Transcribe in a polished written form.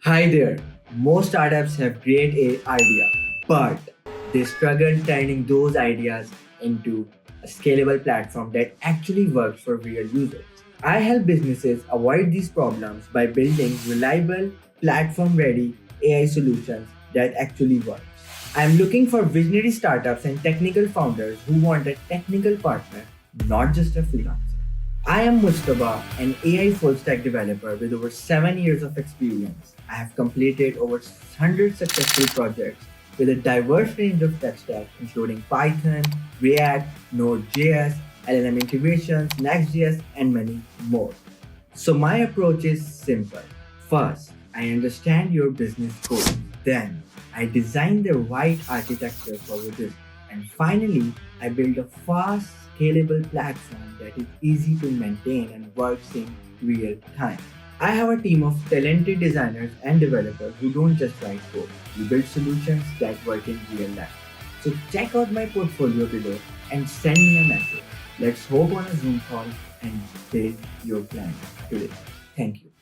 Hi there. Most startups have great idea, but they struggle turning those ideas into a scalable platform that actually works for real users. I help businesses avoid these problems by building reliable, platform-ready AI solutions that actually work. I'm looking for visionary startups and technical founders who want a technical partner, not just a freelancer. I am Mujtaba, an AI full stack developer with over 7 years of experience. I have completed over 100 successful projects with a diverse range of tech stacks including Python, React, Node.js, LLM integrations, Next.js, and many more. So my approach is simple. First, I understand your business goals. Then, I design the right architecture for your business. And finally, I build a fast, scalable platform that is easy to maintain and works in real time. I have a team of talented designers and developers who don't just write code. We build solutions that work in real life. So check out my portfolio below and send me a message. Let's hop on a Zoom call and build your plan today. Thank you.